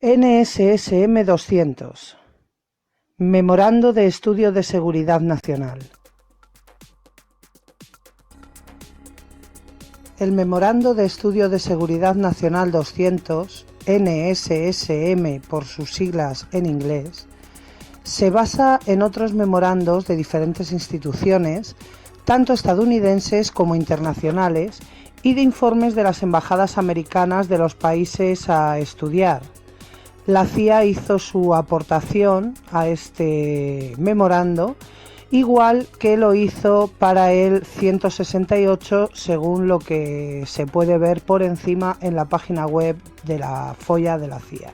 NSSM 200. Memorando de Estudio de Seguridad Nacional. El Memorando de Estudio de Seguridad Nacional 200, NSSM por sus siglas en inglés, se basa en otros memorandos de diferentes instituciones, tanto estadounidenses como internacionales, y de informes de las embajadas americanas de los países a estudiar. La CIA hizo su aportación a este memorando, igual que lo hizo para el 168, según lo que se puede ver por encima en la página web de la FOIA de la CIA.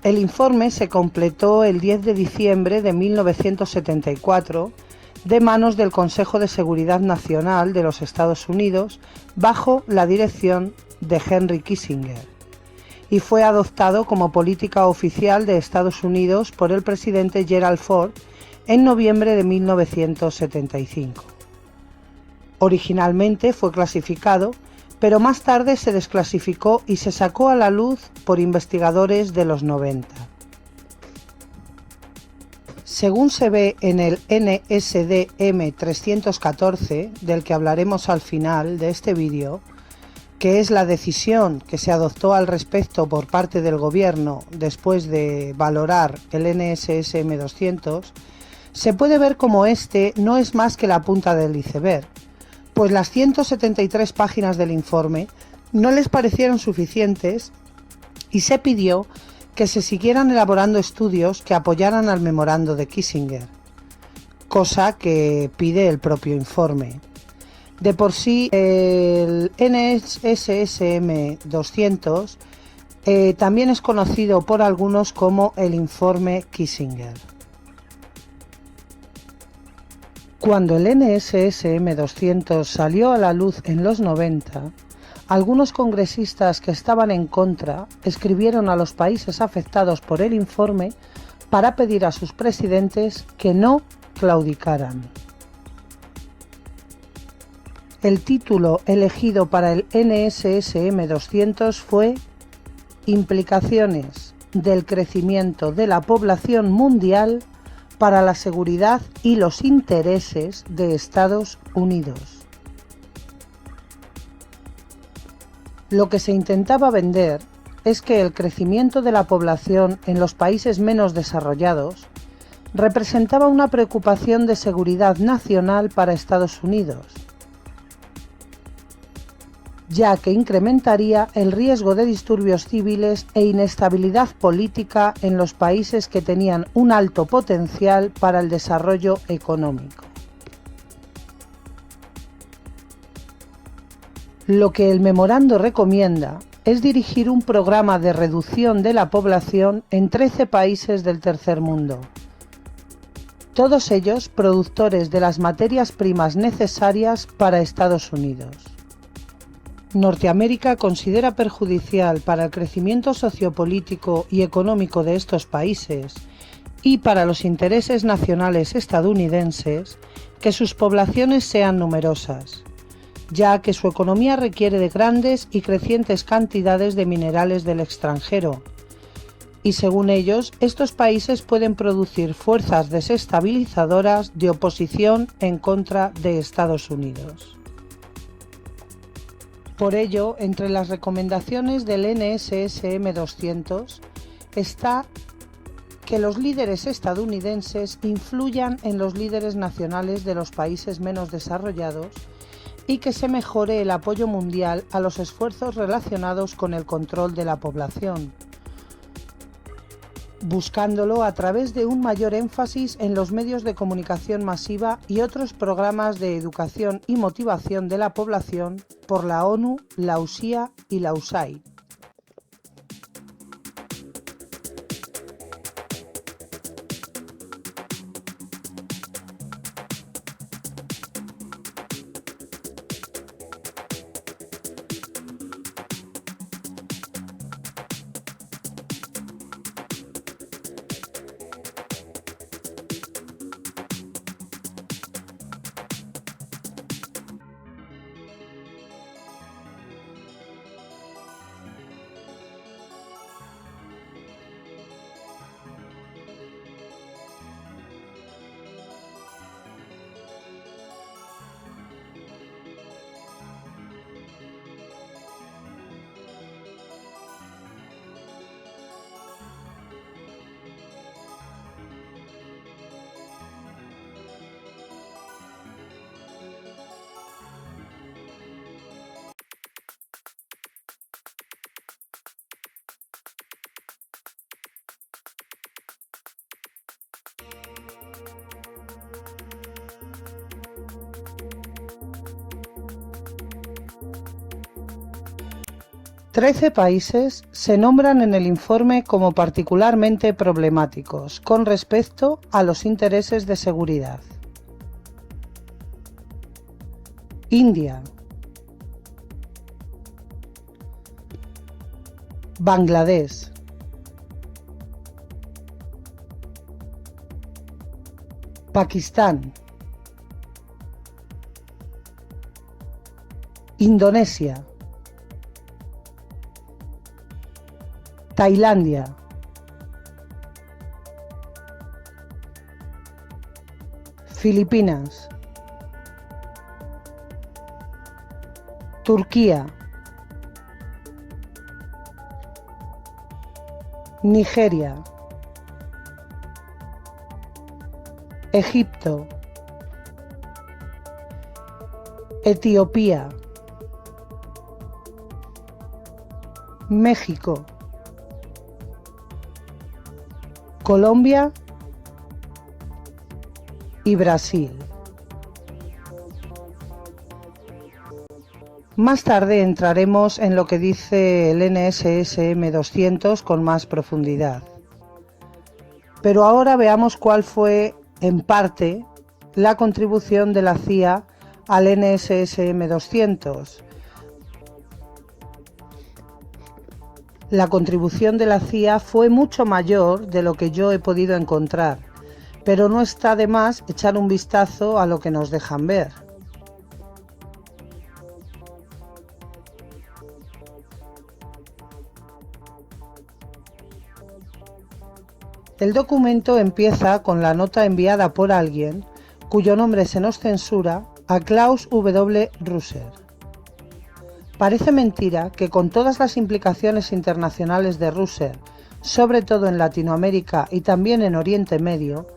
El informe se completó el 10 de diciembre de 1974 de manos del Consejo de Seguridad Nacional de los Estados Unidos bajo la dirección de Henry Kissinger, y fue adoptado como política oficial de Estados Unidos por el presidente Gerald Ford en noviembre de 1975. Originalmente fue clasificado, pero más tarde se desclasificó y se sacó a la luz por investigadores de los 90. Según se ve en el NSDM 314, del que hablaremos al final de este vídeo, que es la decisión que se adoptó al respecto por parte del gobierno después de valorar el NSSM 200, se puede ver como este no es más que la punta del iceberg, pues las 173 páginas del informe no les parecieron suficientes y se pidió que se siguieran elaborando estudios que apoyaran al memorando de Kissinger, cosa que pide el propio informe. De por sí, el NSSM 200 también es conocido por algunos como el informe Kissinger. Cuando el NSSM 200 salió a la luz en los 90, algunos congresistas que estaban en contra escribieron a los países afectados por el informe para pedir a sus presidentes que no claudicaran. El título elegido para el NSSM 200 fue Implicaciones del crecimiento de la población mundial para la seguridad y los intereses de Estados Unidos. Lo que se intentaba vender es que el crecimiento de la población en los países menos desarrollados representaba una preocupación de seguridad nacional para Estados Unidos, ya que incrementaría el riesgo de disturbios civiles e inestabilidad política en los países que tenían un alto potencial para el desarrollo económico. Lo que el memorando recomienda es dirigir un programa de reducción de la población en 13 países del tercer mundo, todos ellos productores de las materias primas necesarias para Estados Unidos. Norteamérica considera perjudicial para el crecimiento sociopolítico y económico de estos países y para los intereses nacionales estadounidenses que sus poblaciones sean numerosas, ya que su economía requiere de grandes y crecientes cantidades de minerales del extranjero, y según ellos, estos países pueden producir fuerzas desestabilizadoras de oposición en contra de Estados Unidos. Por ello, entre las recomendaciones del NSSM 200 está que los líderes estadounidenses influyan en los líderes nacionales de los países menos desarrollados y que se mejore el apoyo mundial a los esfuerzos relacionados con el control de la población, buscándolo a través de un mayor énfasis en los medios de comunicación masiva y otros programas de educación y motivación de la población por la ONU, la USIA y la USAID. 13 países se nombran en el informe como particularmente problemáticos con respecto a los intereses de seguridad. India, Bangladesh, Pakistán, Indonesia, Tailandia, Filipinas, Turquía, Nigeria, Egipto, Etiopía, México, Colombia y Brasil. Más tarde entraremos en lo que dice el NSSM 200 con más profundidad. Pero ahora veamos cuál fue, en parte, la contribución de la CIA al NSSM 200. La contribución de la CIA fue mucho mayor de lo que yo he podido encontrar, pero no está de más echar un vistazo a lo que nos dejan ver. El documento empieza con la nota enviada por alguien, cuyo nombre se nos censura, a Klaus W. Russer. Parece mentira que con todas las implicaciones internacionales de Russer, sobre todo en Latinoamérica y también en Oriente Medio,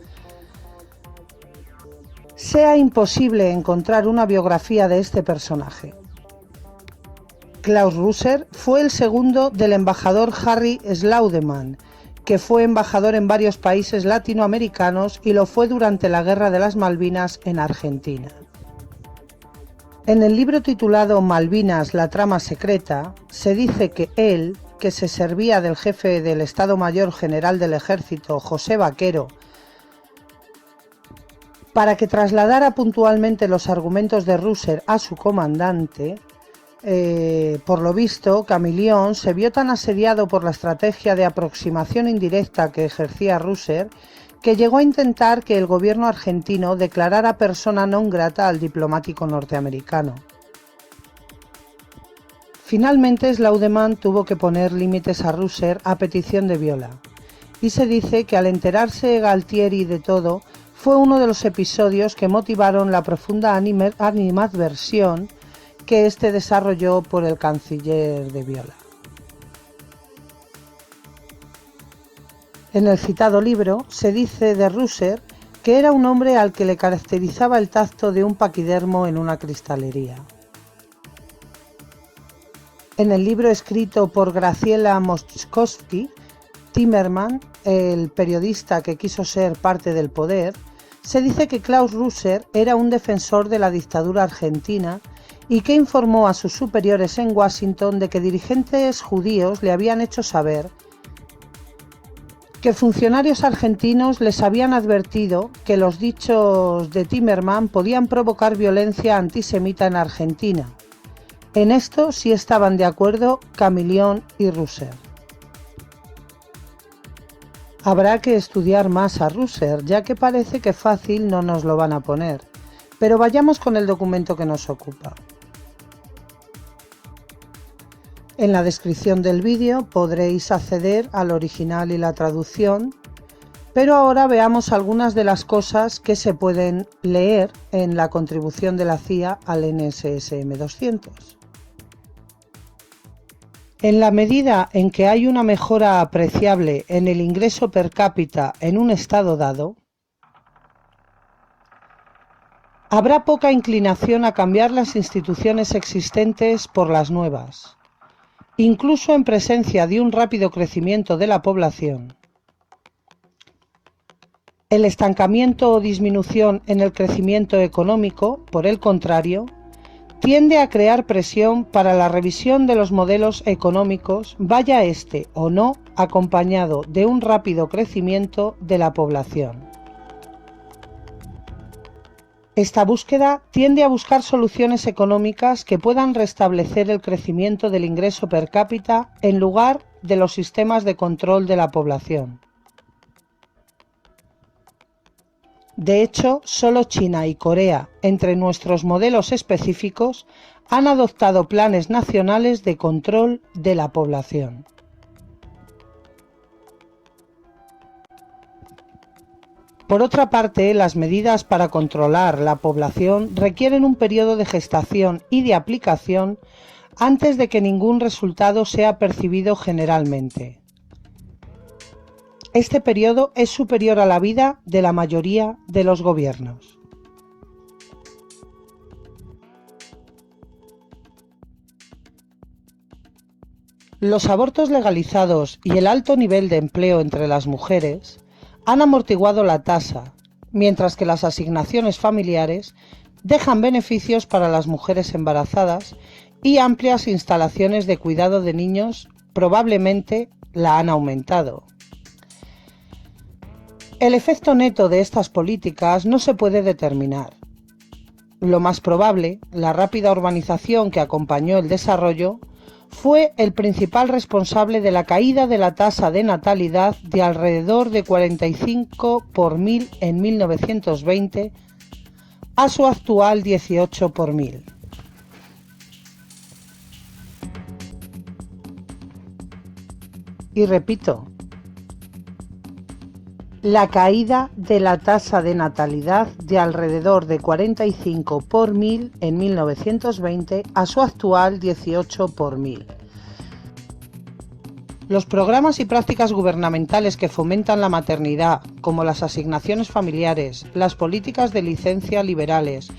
sea imposible encontrar una biografía de este personaje. Klaus Russer fue el segundo del embajador Harry Slaudeman, que fue embajador en varios países latinoamericanos y lo fue durante la Guerra de las Malvinas en Argentina. En el libro titulado Malvinas, la trama secreta, se dice que él, que se servía del jefe del Estado Mayor General del Ejército, José Vaquero, para que trasladara puntualmente los argumentos de Russer a su comandante, por lo visto, Camilión se vio tan asediado por la estrategia de aproximación indirecta que ejercía Russer que llegó a intentar que el gobierno argentino declarara persona non grata al diplomático norteamericano. Finalmente, Slaudeman tuvo que poner límites a Russer a petición de Viola, y se dice que al enterarse Galtieri de todo, fue uno de los episodios que motivaron la profunda animadversión que este desarrolló por el canciller de Viola. En el citado libro se dice de Russer que era un hombre al que le caracterizaba el tacto de un paquidermo en una cristalería. En el libro escrito por Graciela Moskowski, Timmerman, el periodista que quiso ser parte del poder, se dice que Klaus Russer era un defensor de la dictadura argentina y que informó a sus superiores en Washington de que dirigentes judíos le habían hecho saber que funcionarios argentinos les habían advertido que los dichos de Timmerman podían provocar violencia antisemita en Argentina. En esto sí estaban de acuerdo Camilión y Russer. Habrá que estudiar más a Russer, ya que parece que fácil no nos lo van a poner, pero vayamos con el documento que nos ocupa. En la descripción del vídeo podréis acceder al original y la traducción, pero ahora veamos algunas de las cosas que se pueden leer en la contribución de la CIA al NSSM 200. En la medida en que hay una mejora apreciable en el ingreso per cápita en un estado dado, habrá poca inclinación a cambiar las instituciones existentes por las nuevas, incluso en presencia de un rápido crecimiento de la población. El estancamiento o disminución en el crecimiento económico, por el contrario, tiende a crear presión para la revisión de los modelos económicos, vaya este o no acompañado de un rápido crecimiento de la población. Esta búsqueda tiende a buscar soluciones económicas que puedan restablecer el crecimiento del ingreso per cápita en lugar de los sistemas de control de la población. De hecho, solo China y Corea, entre nuestros modelos específicos, han adoptado planes nacionales de control de la población. Por otra parte, las medidas para controlar la población requieren un periodo de gestación y de aplicación antes de que ningún resultado sea percibido generalmente. Este periodo es superior a la vida de la mayoría de los gobiernos. Los abortos legalizados y el alto nivel de empleo entre las mujeres han amortiguado la tasa, mientras que las asignaciones familiares dejan beneficios para las mujeres embarazadas y amplias instalaciones de cuidado de niños probablemente la han aumentado. El efecto neto de estas políticas no se puede determinar. Lo más probable, la rápida urbanización que acompañó el desarrollo, fue el principal responsable de la caída de la tasa de natalidad de alrededor de 45 por 1000 en 1920 a su actual 18 por 1000. Y repito, la caída de la tasa de natalidad de alrededor de 45 por 1000 en 1920 a su actual 18 por 1000. Los programas y prácticas gubernamentales que fomentan la maternidad, como las asignaciones familiares, las políticas de licencia liberales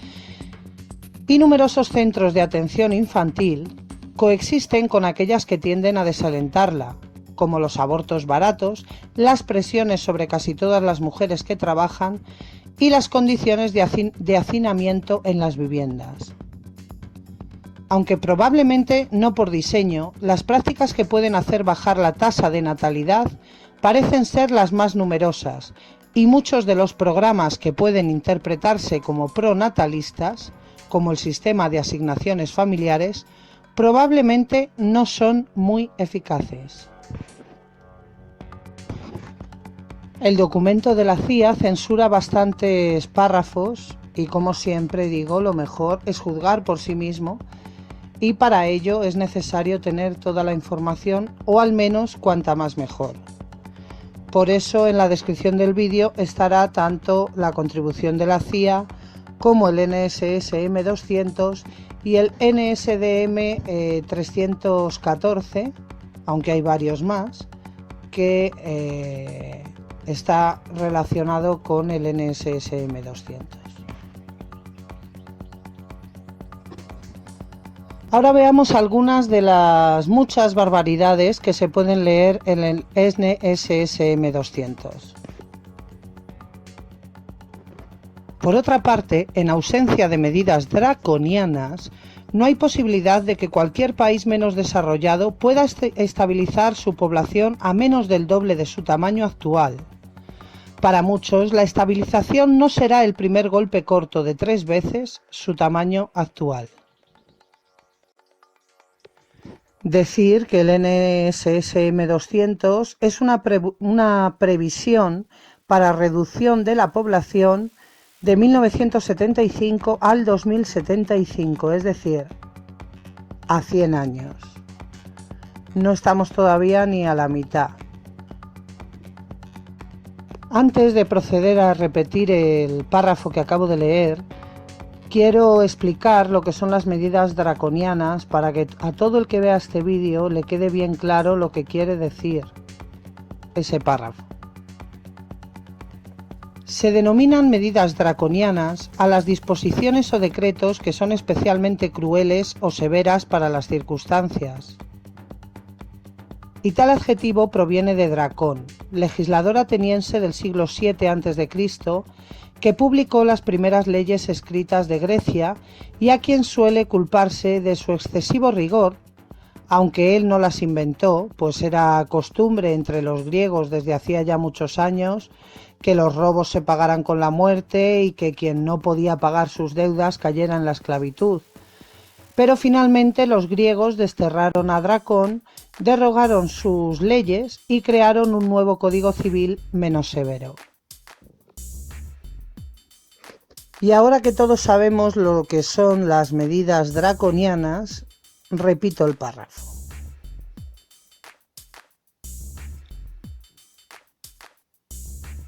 y numerosos centros de atención infantil, coexisten con aquellas que tienden a desalentarla, como los abortos baratos, las presiones sobre casi todas las mujeres que trabajan y las condiciones de hacinamiento en las viviendas. Aunque probablemente no por diseño, las prácticas que pueden hacer bajar la tasa de natalidad parecen ser las más numerosas y muchos de los programas que pueden interpretarse como pronatalistas, como el sistema de asignaciones familiares, probablemente no son muy eficaces. El documento de la CIA censura bastantes párrafos y, como siempre digo, lo mejor es juzgar por sí mismo y para ello es necesario tener toda la información o al menos cuanta más mejor. Por eso en la descripción del vídeo estará tanto la contribución de la CIA como el NSS-M 200 y el NSDM 314, aunque hay varios más, que está relacionado con el NSS-M 200. Ahora veamos algunas de las muchas barbaridades que se pueden leer en el NSS-M 200. Por otra parte, en ausencia de medidas draconianas, no hay posibilidad de que cualquier país menos desarrollado pueda estabilizar su población a menos del doble de su tamaño actual. Para muchos, la estabilización no será el primer golpe corto de 3 veces su tamaño actual. Decir que el NSS-M 200 es una previsión para reducción de la población de 1975 al 2075, es decir, a 100 años. No estamos todavía ni a la mitad. Antes de proceder a repetir el párrafo que acabo de leer, quiero explicar lo que son las medidas draconianas para que a todo el que vea este vídeo le quede bien claro lo que quiere decir ese párrafo. Se denominan medidas draconianas a las disposiciones o decretos que son especialmente crueles o severas para las circunstancias. Y tal adjetivo proviene de Dracón, legislador ateniense del siglo VII a.C., que publicó las primeras leyes escritas de Grecia y a quien suele culparse de su excesivo rigor, aunque él no las inventó, pues era costumbre entre los griegos desde hacía ya muchos años que los robos se pagaran con la muerte y que quien no podía pagar sus deudas cayera en la esclavitud. Pero finalmente los griegos desterraron a Dracón, derogaron sus leyes y crearon un nuevo código civil menos severo. Y ahora que todos sabemos lo que son las medidas draconianas, repito el párrafo.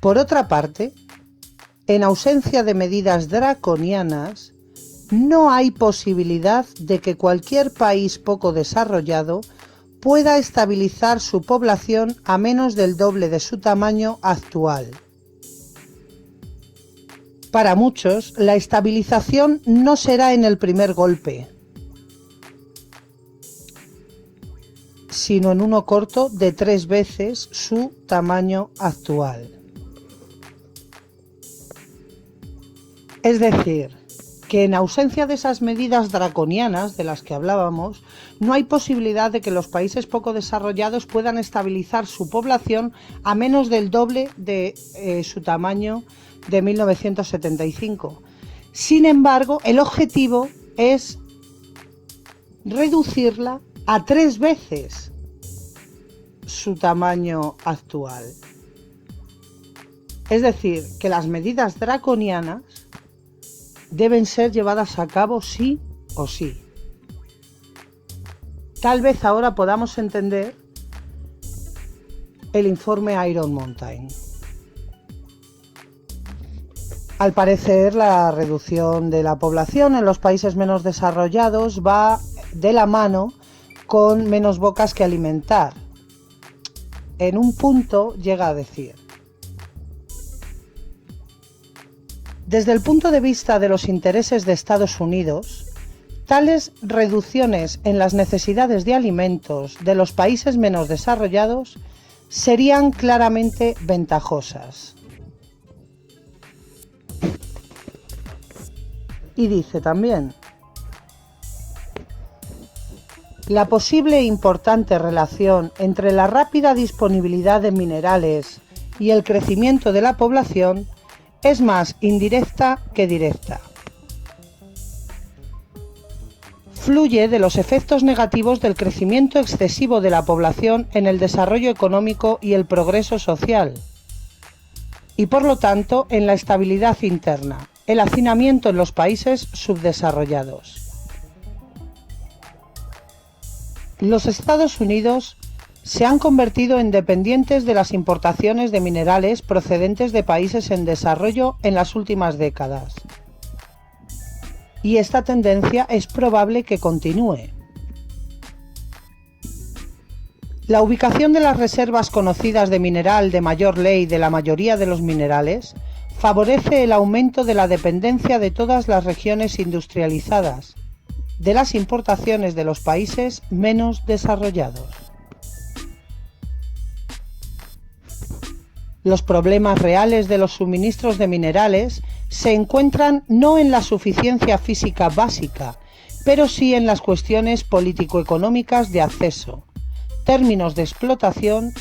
Por otra parte, en ausencia de medidas draconianas, no hay posibilidad de que cualquier país poco desarrollado pueda estabilizar su población a menos del doble de su tamaño actual. Para muchos, la estabilización no será en el primer golpe, sino en uno corto de 3 veces su tamaño actual. Es decir, que en ausencia de esas medidas draconianas de las que hablábamos, no hay posibilidad de que los países poco desarrollados puedan estabilizar su población a menos del doble de su tamaño de 1975. Sin embargo, el objetivo es reducirla a 3 veces su tamaño actual. Es decir, que las medidas draconianas deben ser llevadas a cabo sí o sí. Tal vez ahora podamos entender el informe Iron Mountain. Al parecer, la reducción de la población en los países menos desarrollados va de la mano con menos bocas que alimentar. En un punto llega a decir: desde el punto de vista de los intereses de Estados Unidos, tales reducciones en las necesidades de alimentos de los países menos desarrollados serían claramente ventajosas. Y dice también: la posible e importante relación entre la rápida disponibilidad de minerales y el crecimiento de la población es más indirecta que directa. Fluye de los efectos negativos del crecimiento excesivo de la población en el desarrollo económico y el progreso social, y por lo tanto en la estabilidad interna, el hacinamiento en los países subdesarrollados. Los Estados Unidos se han convertido en dependientes de las importaciones de minerales procedentes de países en desarrollo en las últimas décadas. Y esta tendencia es probable que continúe. La ubicación de las reservas conocidas de mineral de mayor ley de la mayoría de los minerales favorece el aumento de la dependencia de todas las regiones industrializadas de las importaciones de los países menos desarrollados. Los problemas reales de los suministros de minerales se encuentran no en la suficiencia física básica, pero sí en las cuestiones político-económicas de acceso, términos de explotación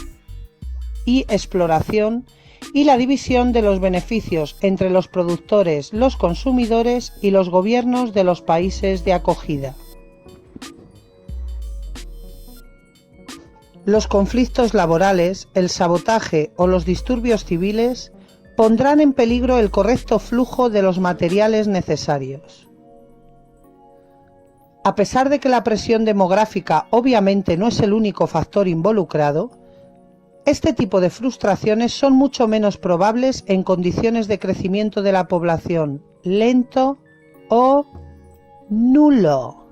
y exploración y la división de los beneficios entre los productores, los consumidores y los gobiernos de los países de acogida. Los conflictos laborales, el sabotaje o los disturbios civiles pondrán en peligro el correcto flujo de los materiales necesarios. A pesar de que la presión demográfica obviamente no es el único factor involucrado, este tipo de frustraciones son mucho menos probables en condiciones de crecimiento de la población lento o nulo.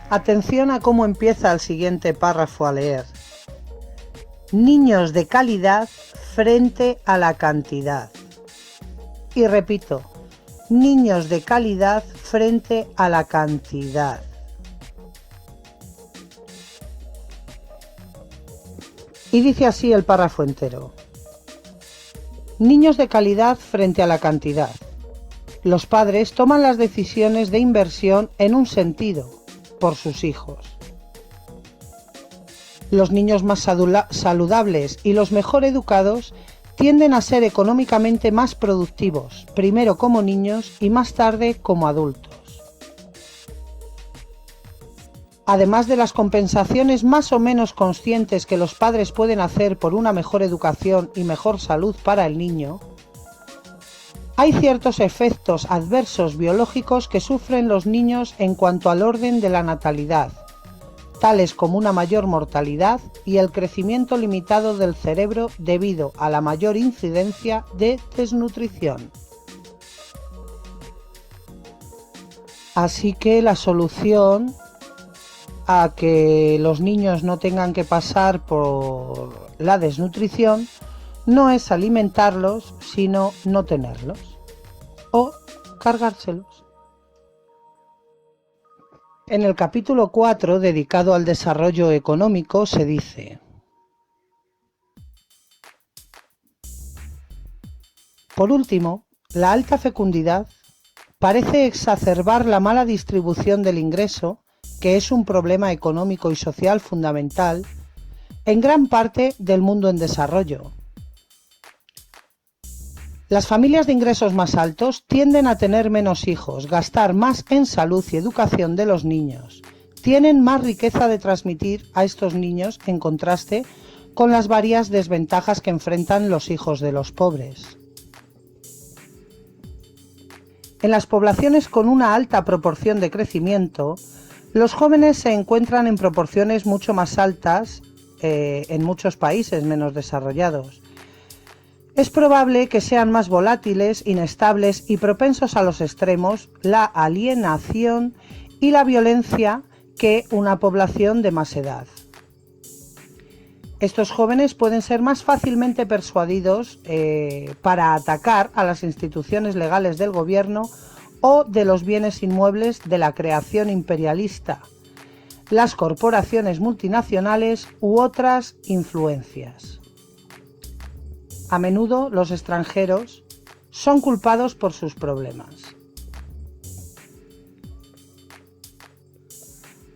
Atención a cómo empieza el siguiente párrafo a leer. Niños de calidad frente a la cantidad. Y repito, niños de calidad frente a la cantidad. Y dice así el párrafo entero. Niños de calidad frente a la cantidad. Los padres toman las decisiones de inversión en un sentido, por sus hijos. Los niños más saludables y los mejor educados tienden a ser económicamente más productivos, primero como niños y más tarde como adultos. Además de las compensaciones más o menos conscientes que los padres pueden hacer por una mejor educación y mejor salud para el niño, hay ciertos efectos adversos biológicos que sufren los niños en cuanto al orden de la natalidad, tales como una mayor mortalidad y el crecimiento limitado del cerebro debido a la mayor incidencia de desnutrición. Así que la solución a que los niños no tengan que pasar por la desnutrición no es alimentarlos, sino no tenerlos o cargárselos. En el capítulo 4, dedicado al desarrollo económico, se dice: por último, la alta fecundidad parece exacerbar la mala distribución del ingreso, que es un problema económico y social fundamental en gran parte del mundo en desarrollo. Las familias de ingresos más altos tienden a tener menos hijos, gastar más en salud y educación de los niños, tienen más riqueza de transmitir a estos niños en contraste con las varias desventajas que enfrentan los hijos de los pobres. En las poblaciones con una alta proporción de crecimiento, los jóvenes se encuentran en proporciones mucho más altas en muchos países menos desarrollados. Es probable que sean más volátiles, inestables y propensos a los extremos, la alienación y la violencia que una población de más edad. Estos jóvenes pueden ser más fácilmente persuadidos para atacar a las instituciones legales del gobierno o de los bienes inmuebles de la creación imperialista, las corporaciones multinacionales u otras influencias. A menudo los extranjeros son culpados por sus problemas.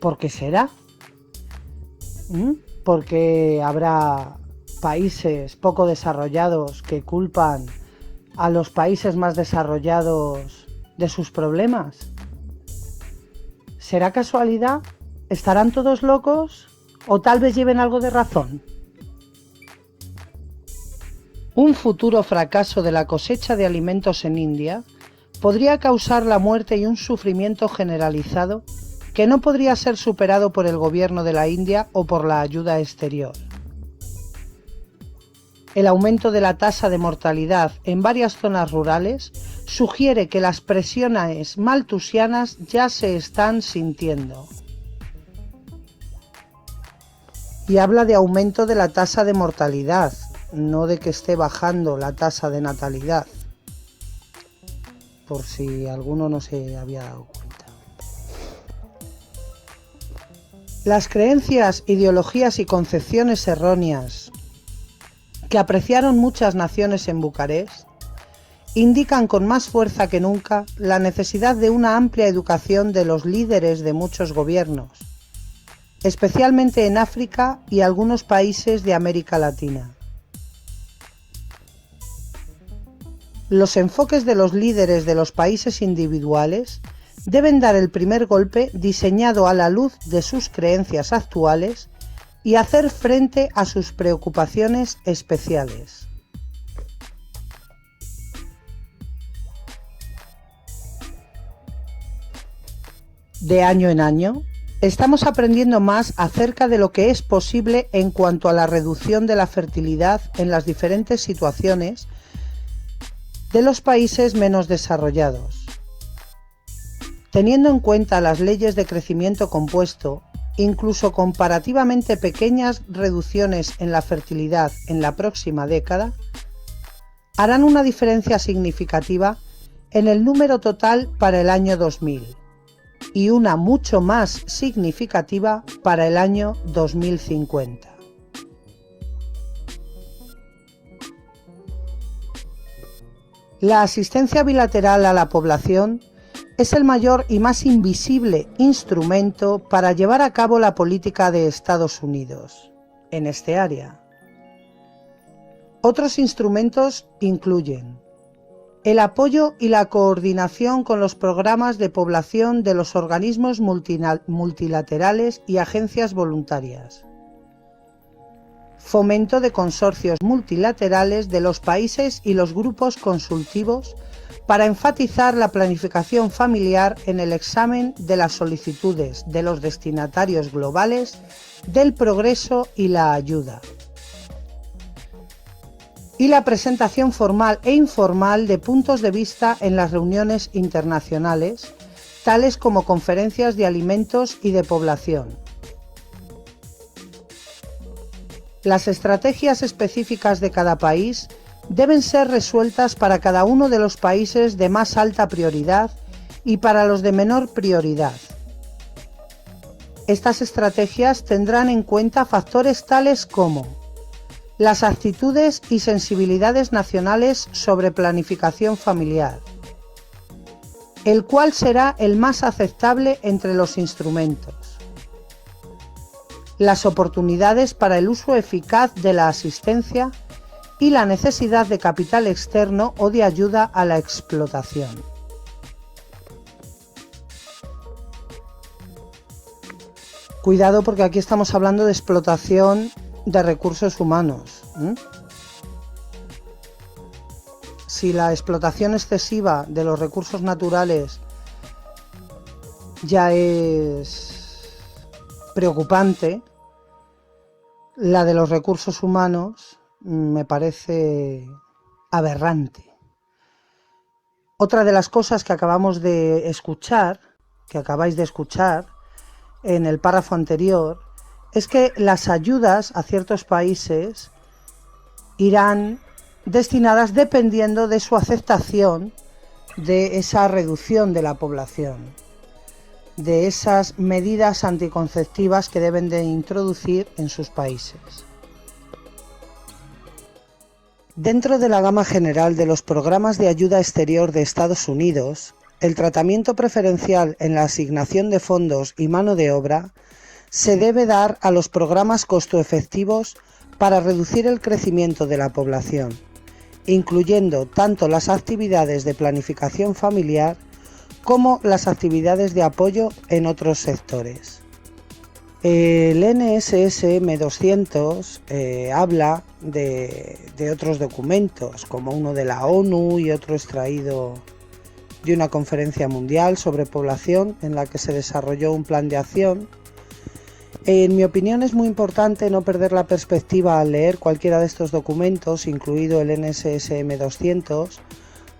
¿Por qué será? Porque habrá países poco desarrollados que culpan a los países más desarrollados de sus problemas. ¿Será casualidad? ¿Estarán todos locos? ¿O tal vez lleven algo de razón? Un futuro fracaso de la cosecha de alimentos en India podría causar la muerte y un sufrimiento generalizado que no podría ser superado por el gobierno de la India o por la ayuda exterior. El aumento de la tasa de mortalidad en varias zonas rurales sugiere que las presiones maltusianas ya se están sintiendo. Y habla de aumento de la tasa de mortalidad, no de que esté bajando la tasa de natalidad, por si alguno no se había dado cuenta. Las creencias, ideologías y concepciones erróneas que apreciaron muchas naciones en Bucarest indican con más fuerza que nunca la necesidad de una amplia educación de los líderes de muchos gobiernos, especialmente en África y algunos países de América Latina. Los enfoques de los líderes de los países individuales deben dar el primer golpe diseñado a la luz de sus creencias actuales y hacer frente a sus preocupaciones especiales. De año en año, estamos aprendiendo más acerca de lo que es posible en cuanto a la reducción de la fertilidad en las diferentes situaciones de los países menos desarrollados. Teniendo en cuenta las leyes de crecimiento compuesto, incluso comparativamente pequeñas reducciones en la fertilidad en la próxima década harán una diferencia significativa en el número total para el año 2000 y una mucho más significativa para el año 2050. La asistencia bilateral a la población es el mayor y más invisible instrumento para llevar a cabo la política de Estados Unidos en este área. Otros instrumentos incluyen el apoyo y la coordinación con los programas de población de los organismos multilaterales y agencias voluntarias, fomento de consorcios multilaterales de los países y los grupos consultivos para enfatizar la planificación familiar en el examen de las solicitudes de los destinatarios globales del progreso y la ayuda, y la presentación formal e informal de puntos de vista en las reuniones internacionales, tales como conferencias de alimentos y de población. Las estrategias específicas de cada país deben ser resueltas para cada uno de los países de más alta prioridad y para los de menor prioridad. Estas estrategias tendrán en cuenta factores tales como las actitudes y sensibilidades nacionales sobre planificación familiar, el cual será el más aceptable entre los instrumentos, las oportunidades para el uso eficaz de la asistencia y la necesidad de capital externo o de ayuda a la explotación. Cuidado, porque aquí estamos hablando de explotación de recursos humanos. Si la explotación excesiva de los recursos naturales ya es preocupante, la de los recursos humanos me parece aberrante. Otra de las cosas que acabáis de escuchar en el párrafo anterior, es que las ayudas a ciertos países irán destinadas dependiendo de su aceptación de esa reducción de la población, de esas medidas anticonceptivas que deben de introducir en sus países. Dentro de la gama general de los programas de ayuda exterior de Estados Unidos, el tratamiento preferencial en la asignación de fondos y mano de obra se debe dar a los programas costo-efectivos para reducir el crecimiento de la población, incluyendo tanto las actividades de planificación familiar como las actividades de apoyo en otros sectores. El NSSM 200 habla de otros documentos, como uno de la ONU y otro extraído de una conferencia mundial sobre población en la que se desarrolló un plan de acción. En mi opinión es muy importante no perder la perspectiva al leer cualquiera de estos documentos, incluido el NSSM 200,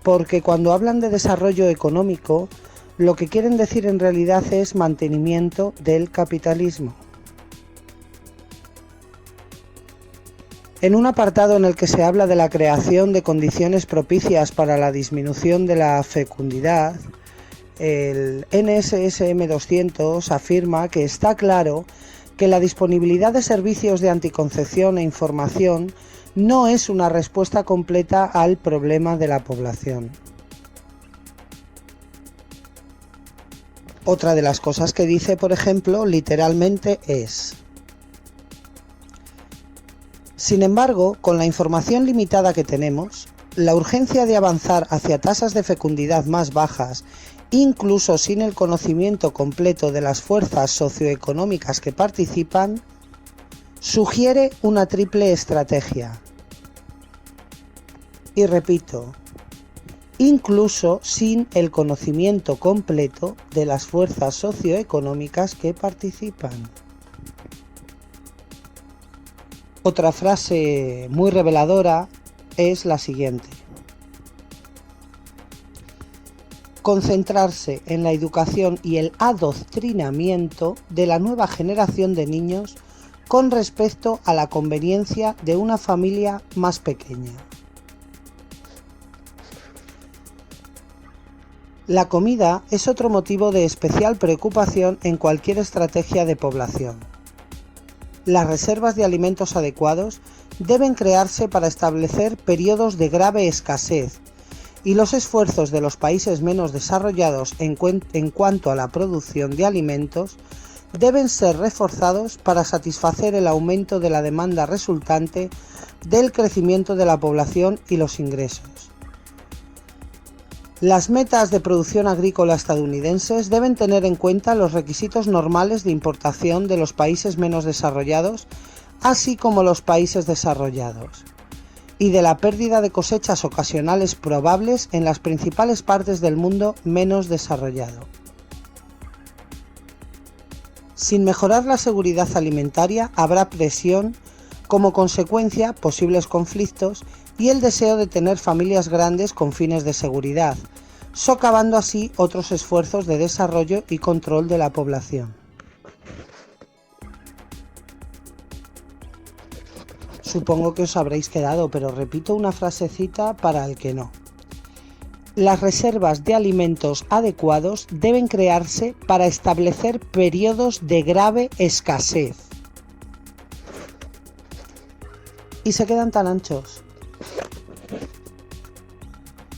porque cuando hablan de desarrollo económico, lo que quieren decir en realidad es mantenimiento del capitalismo. En un apartado en el que se habla de la creación de condiciones propicias para la disminución de la fecundidad, el NSSM 200 afirma que está claro que la disponibilidad de servicios de anticoncepción e información no es una respuesta completa al problema de la población. Otra de las cosas que dice, por ejemplo, literalmente es: sin embargo, con la información limitada que tenemos, la urgencia de avanzar hacia tasas de fecundidad más bajas, incluso sin el conocimiento completo de las fuerzas socioeconómicas que participan, sugiere una triple estrategia. Y repito, incluso sin el conocimiento completo de las fuerzas socioeconómicas que participan. Otra frase muy reveladora es la siguiente: concentrarse en la educación y el adoctrinamiento de la nueva generación de niños con respecto a la conveniencia de una familia más pequeña. La comida es otro motivo de especial preocupación en cualquier estrategia de población. Las reservas de alimentos adecuados deben crearse para establecer periodos de grave escasez y los esfuerzos de los países menos desarrollados en cuanto a la producción de alimentos deben ser reforzados para satisfacer el aumento de la demanda resultante del crecimiento de la población y los ingresos. Las metas de producción agrícola estadounidenses deben tener en cuenta los requisitos normales de importación de los países menos desarrollados, así como los países desarrollados, y de la pérdida de cosechas ocasionales probables en las principales partes del mundo menos desarrollado. Sin mejorar la seguridad alimentaria, habrá presión, como consecuencia, posibles conflictos y el deseo de tener familias grandes con fines de seguridad, socavando así otros esfuerzos de desarrollo y control de la población. Supongo que os habréis quedado, pero repito una frasecita para el que no. Las reservas de alimentos adecuados deben crearse para establecer periodos de grave escasez. Y se quedan tan anchos.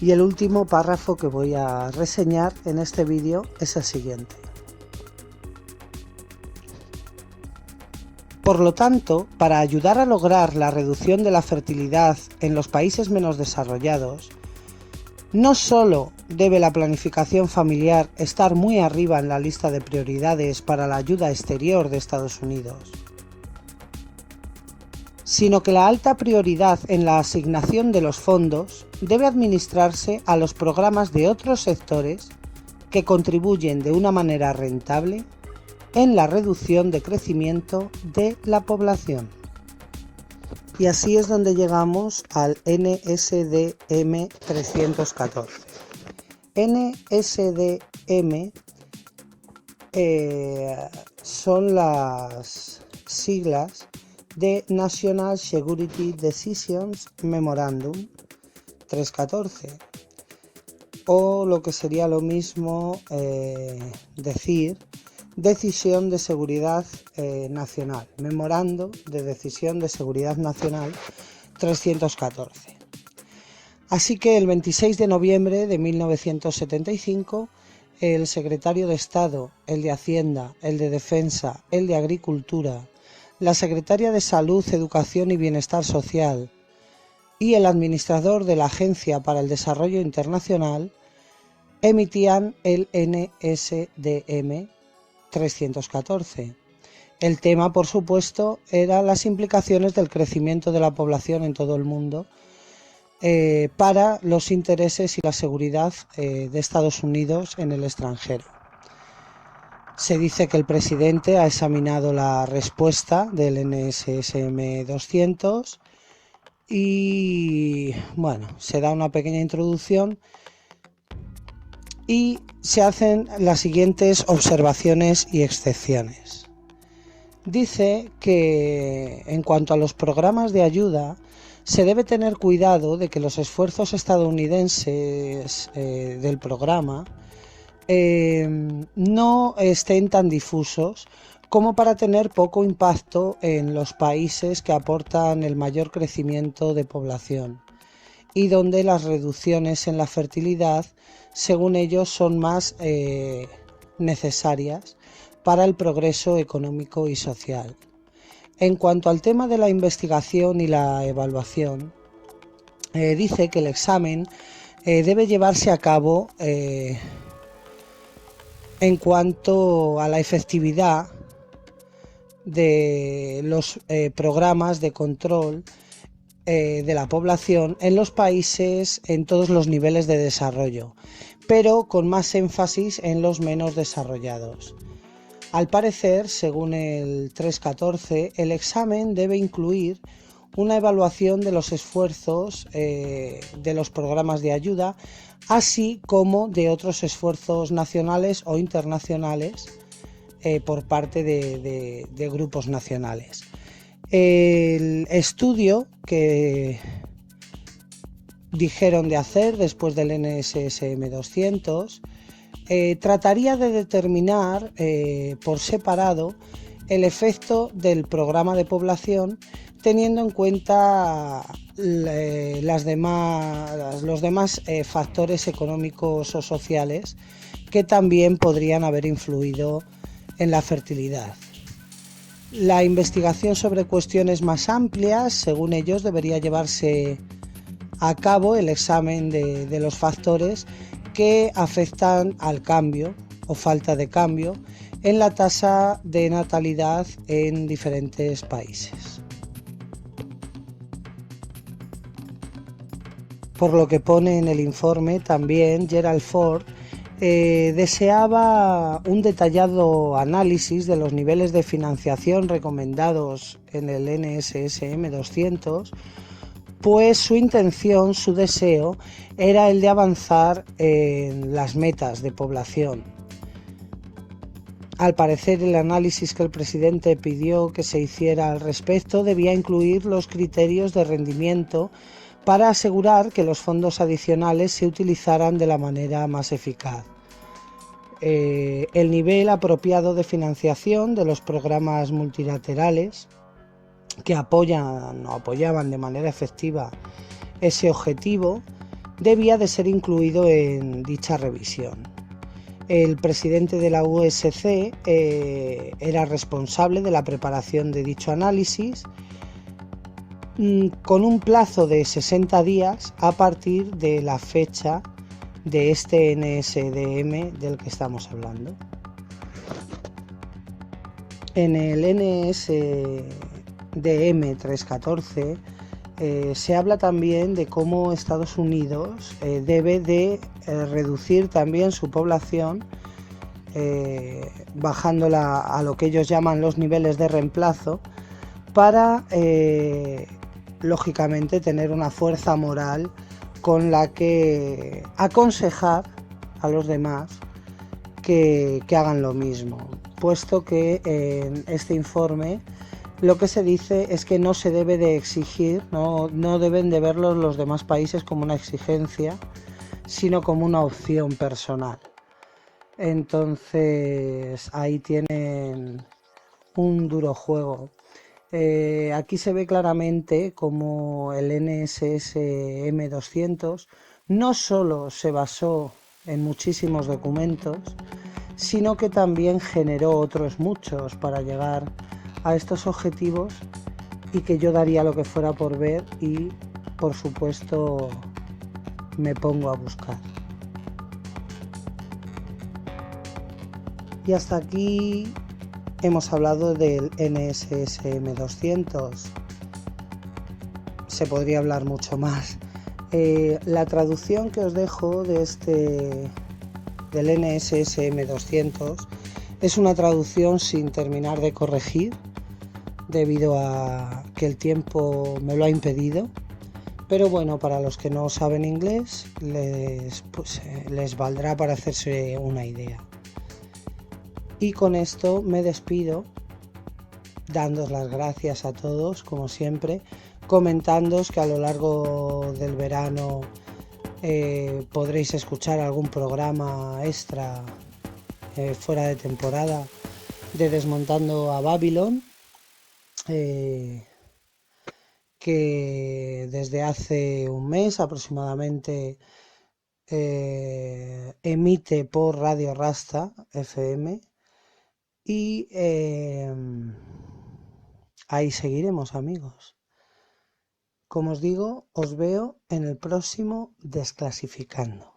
Y el último párrafo que voy a reseñar en este vídeo es el siguiente. Por lo tanto, para ayudar a lograr la reducción de la fertilidad en los países menos desarrollados, no solo debe la planificación familiar estar muy arriba en la lista de prioridades para la ayuda exterior de Estados Unidos, sino que la alta prioridad en la asignación de los fondos debe administrarse a los programas de otros sectores que contribuyen de una manera rentable en la reducción de crecimiento de la población. Y así es donde llegamos al NSDM 314. NSDM son las siglas de National Security Decisions Memorandum 314, o lo que sería lo mismo decir Decisión de Seguridad Nacional, Memorando de Decisión de Seguridad Nacional 314. Así que el 26 de noviembre de 1975, el secretario de Estado, el de Hacienda, el de Defensa, el de Agricultura, la secretaria de Salud, Educación y Bienestar Social y el administrador de la Agencia para el Desarrollo Internacional emitían el NSDM 314. El tema, por supuesto, era las implicaciones del crecimiento de la población en todo el mundo para los intereses y la seguridad de Estados Unidos en el extranjero. Se dice que el presidente ha examinado la respuesta del NSDM 200 y, bueno, se da una pequeña introducción y se hacen las siguientes observaciones y excepciones. Dice que en cuanto a los programas de ayuda, se debe tener cuidado de que los esfuerzos estadounidenses del programa no estén tan difusos como para tener poco impacto en los países que aportan el mayor crecimiento de población y donde las reducciones en la fertilidad, según ellos, son más necesarias para el progreso económico y social. En cuanto al tema de la investigación y la evaluación, dice que el examen debe llevarse a cabo en cuanto a la efectividad de los programas de control de la población en los países en todos los niveles de desarrollo, pero con más énfasis en los menos desarrollados. Al parecer, según el 314, el examen debe incluir una evaluación de los esfuerzos de los programas de ayuda, así como de otros esfuerzos nacionales o internacionales por parte de grupos nacionales. El estudio que dijeron de hacer después del NSDM 200 trataría de determinar por separado el efecto del programa de población, teniendo en cuenta los demás factores económicos o sociales que también podrían haber influido en la fertilidad. La investigación sobre cuestiones más amplias, según ellos, debería llevarse a cabo el examen de los factores que afectan al cambio o falta de cambio en la tasa de natalidad en diferentes países. Por lo que pone en el informe, también Gerald Ford deseaba un detallado análisis de los niveles de financiación recomendados en el NSSM 200, pues su intención, su deseo, era el de avanzar en las metas de población. Al parecer, el análisis que el presidente pidió que se hiciera al respecto debía incluir los criterios de rendimiento para asegurar que los fondos adicionales se utilizaran de la manera más eficaz. El nivel apropiado de financiación de los programas multilaterales que apoyaban de manera efectiva ese objetivo debía de ser incluido en dicha revisión. El presidente de la USC era responsable de la preparación de dicho análisis con un plazo de 60 días a partir de la fecha de este NSDM del que estamos hablando. En el NSDM 314 se habla también de cómo Estados Unidos debe de reducir también su población, bajándola a lo que ellos llaman los niveles de reemplazo, para lógicamente tener una fuerza moral con la que aconsejar a los demás que hagan lo mismo, puesto que en este informe lo que se dice es que no se debe de exigir, no deben de verlo los demás países como una exigencia, sino como una opción personal. Entonces ahí tienen un duro juego. Aquí se ve claramente como el NSSM 200 no solo se basó en muchísimos documentos, sino que también generó otros muchos para llegar a estos objetivos, y que yo daría lo que fuera por ver y, por supuesto, me pongo a buscar. Y hasta aquí hemos hablado del NSSM 200. Se podría hablar mucho más. La traducción que os dejo del NSSM 200 es una traducción sin terminar de corregir, debido a que el tiempo me lo ha impedido, pero bueno, para los que no saben inglés les valdrá para hacerse una idea. Y con esto me despido, dándoos las gracias a todos, como siempre, comentándoos que a lo largo del verano podréis escuchar algún programa extra fuera de temporada de Desmontando a Babylon, que desde hace un mes aproximadamente emite por Radio Rasta FM, y ahí seguiremos, amigos. Como os digo, os veo en el próximo Desclasificando.